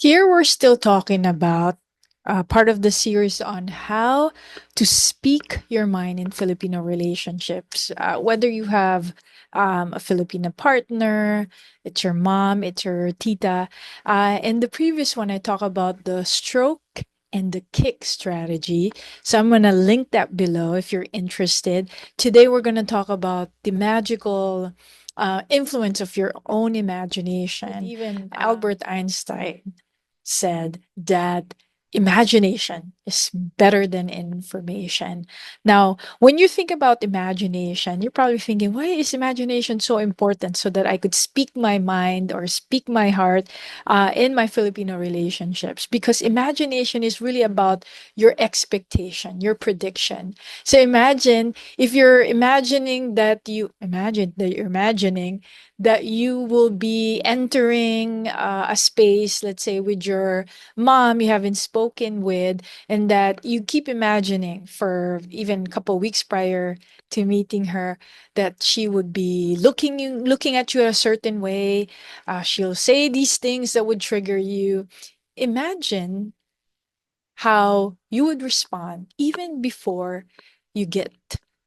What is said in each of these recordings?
Here we're still talking about part of the series on how to speak your mind in Filipino relationships. Whether you have a Filipino partner, it's your mom, it's your tita. In the previous one, I talk about the stroke and the kick strategy. So I'm going to link that below if you're interested. Today, we're going to talk about the magical influence of your own imagination. Even Albert Einstein said that imagination is better than information. Now, when you think about imagination, you're probably thinking, why is imagination so important so that I could speak my mind or speak my heart in my Filipino relationships? Because imagination is really about your expectation, your prediction. So imagine if you're imagining that you're imagining that you will be entering a space, let's say with your mom you haven't spoken with, and that you keep imagining for even a couple weeks prior to meeting her that she would be looking at you a certain way. She'll say these things that would trigger you. Imagine how you would respond even before you get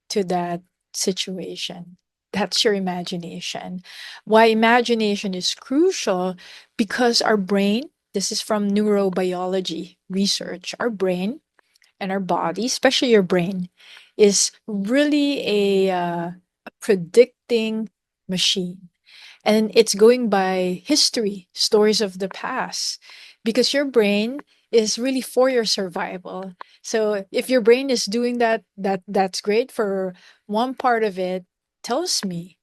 to that situation. That's your imagination. Why imagination is crucial, because our brain, this is from neurobiology research, our brain and our body, especially your brain, is really a predicting machine. And it's going by history, stories of the past, because your brain is really for your survival. So if your brain is doing that's great. For one part of it, tells me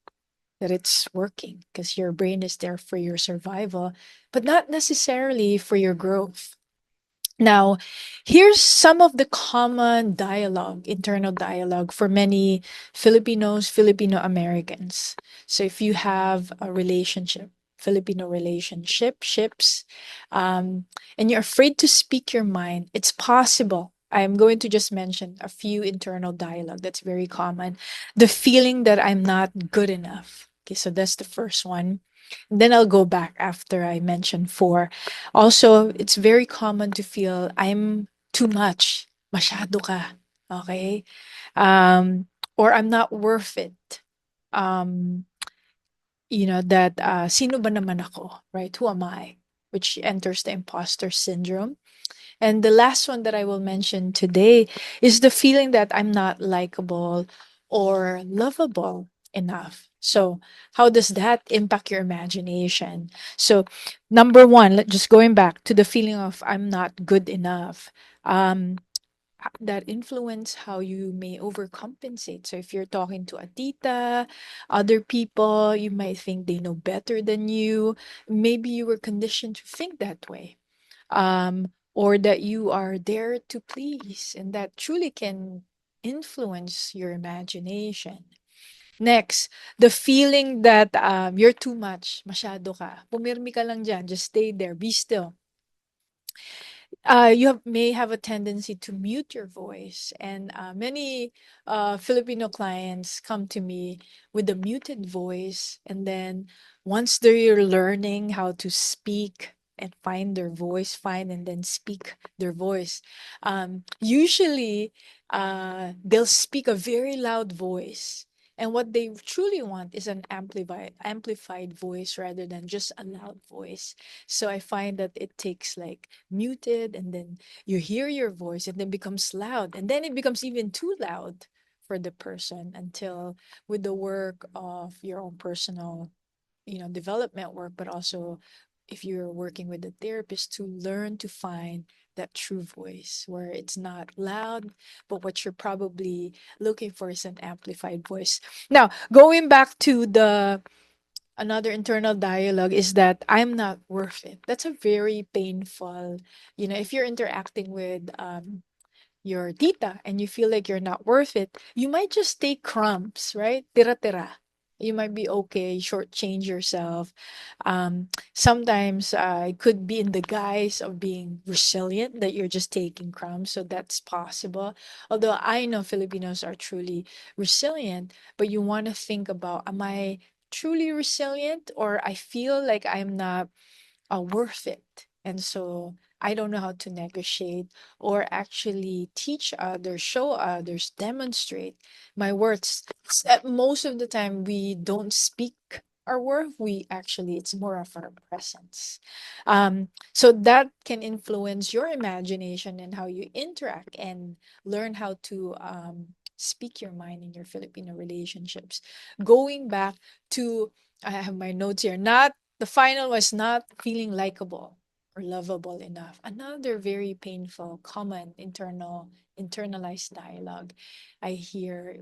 that it's working because your brain is there for your survival, but not necessarily for your growth. Now, here's some of the common dialogue, internal dialogue for many Filipinos, Filipino Americans. So if you have a relationship, Filipino ships, and you're afraid to speak your mind, it's possible. I'm going to just mention a few internal dialogue that's very common. The feeling that I'm not good enough. Okay, so that's the first one. Then I'll go back after I mention four. Also, it's very common to feel I'm too much. Masyado ka. Okay? Or I'm not worth it. Um, that sino ba naman ako, right? Who am I? Which enters the imposter syndrome. And the last one that I will mention today is the feeling that I'm not likable or lovable enough. So, how does that impact your imagination? So, number one, just going back to the feeling of I'm not good enough. Um, that influence how you may overcompensate. So if you're talking to a tita, other people, you might think they know better than you. Maybe you were conditioned to think that way, or that you are there to please, and that truly can influence your imagination. Next, the feeling that you're too much, masyado ka. Pumirmi ka lang dyan, just stay there, be still. May have a tendency to mute your voice, and many Filipino clients come to me with a muted voice, and then once they're learning how to speak and find their voice, find and then speak their voice, usually they'll speak a very loud voice. And what they truly want is an amplified voice rather than just a loud voice. So I find that it takes like muted, and then you hear your voice and then becomes loud, and then it becomes even too loud for the person, until with the work of your own personal development work, but also if you're working with a therapist, to learn to find that true voice where it's not loud, but what you're probably looking for is an amplified voice. Now, going back to the another internal dialogue, is that I'm not worth it. That's a very painful, if you're interacting with your tita and you feel like you're not worth it, you might just take crumbs, right? Tira tira. You might be okay, shortchange yourself. Sometimes it could be in the guise of being resilient that you're just taking crumbs. So that's possible. Although I know Filipinos are truly resilient, but you want to think about, am I truly resilient, or I feel like I'm not worth it? And so I don't know how to negotiate or actually teach others, show others, demonstrate my worth. Most of the time, we don't speak our worth. We actually, it's more of our presence. So that can influence your imagination and how you interact and learn how to speak your mind in your Filipino relationships. Going back to, I have my notes here, not the final was not feeling likable or lovable enough. Another very painful, common internalized dialogue I hear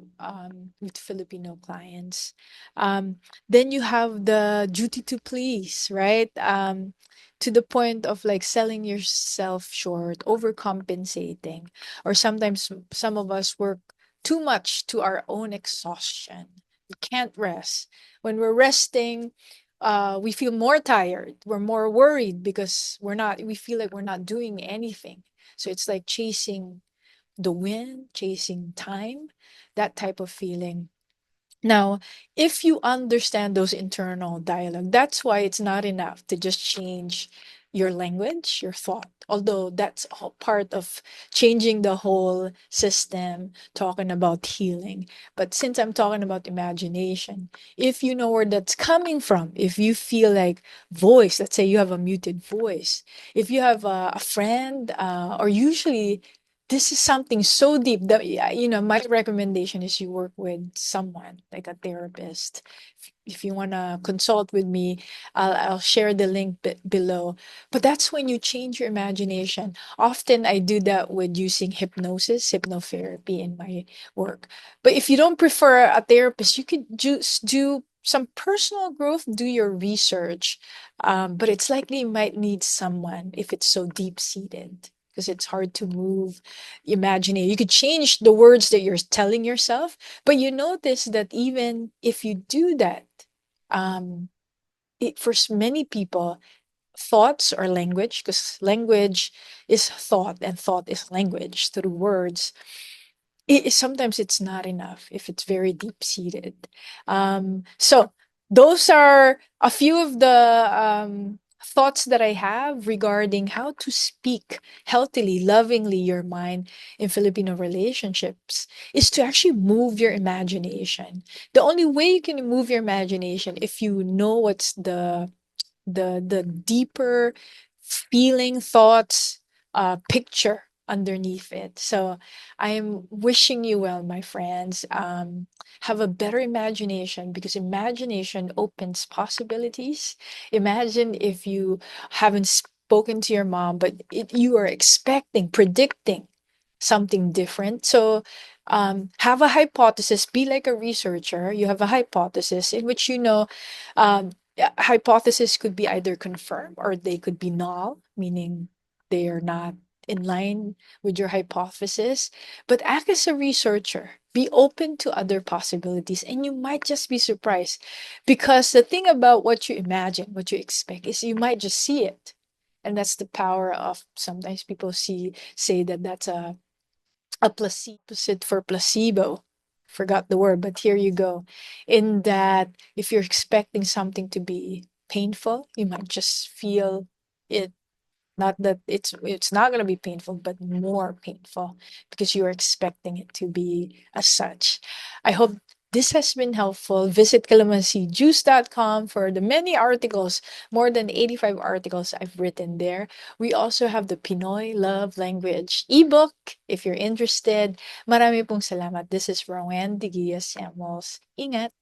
with Filipino clients. Then you have the duty to please, right? To the point of like selling yourself short, overcompensating, or sometimes some of us work too much to our own exhaustion. We can't rest. When we're resting, we feel more tired. We're more worried because we feel like we're not doing anything. So it's like chasing the wind, chasing time, that type of feeling. Now, if you understand those internal dialogue, that's why it's not enough to just change your language, your thought. Although that's all part of changing the whole system, talking about healing. But since I'm talking about imagination, if you know where that's coming from, if you feel like voice, let's say you have a muted voice, if you have a friend, or usually this is something so deep that, yeah, my recommendation is you work with someone like a therapist. If you want to consult with me, I'll share the link below. But that's when you change your imagination. Often I do that with using hypnosis, hypnotherapy in my work. But if you don't prefer a therapist, you could just do some personal growth, do your research. But it's likely you might need someone if it's so deep seated, because it's hard to move. Imagine it. You could change the words that you're telling yourself, but you notice that even if you do that, um, for many people, thoughts or language, because language is thought and thought is language through words, sometimes it's not enough if it's very deep seated. So those are a few of the thoughts that I have regarding how to speak healthily, lovingly your mind in Filipino relationships, is to actually move your imagination. The only way you can move your imagination, if you know what's the deeper feeling, thoughts, picture underneath it. So I am wishing you well, my friends. Have a better imagination, because imagination opens possibilities. Imagine if you haven't spoken to your mom, but you are expecting, predicting something different. So have a hypothesis, be like a researcher. You have a hypothesis in which hypothesis could be either confirmed or they could be null, meaning they are not in line with your hypothesis. But act as a researcher. Be open to other possibilities, and you might just be surprised. Because the thing about what you imagine, what you expect, is you might just see it. And that's the power of, sometimes people say that that's a placebo, opposite for placebo. Forgot the word, but here you go. In that, if you're expecting something to be painful, you might just feel it. Not that it's not going to be painful, but more painful, because you are expecting it to be as such. I hope this has been helpful. Visit calamansijuice.com for the many articles, more than 85 articles I've written there. We also have the Pinoy Love Language ebook if you're interested. Marami pong salamat. This is Roanne Samuels. Ingat!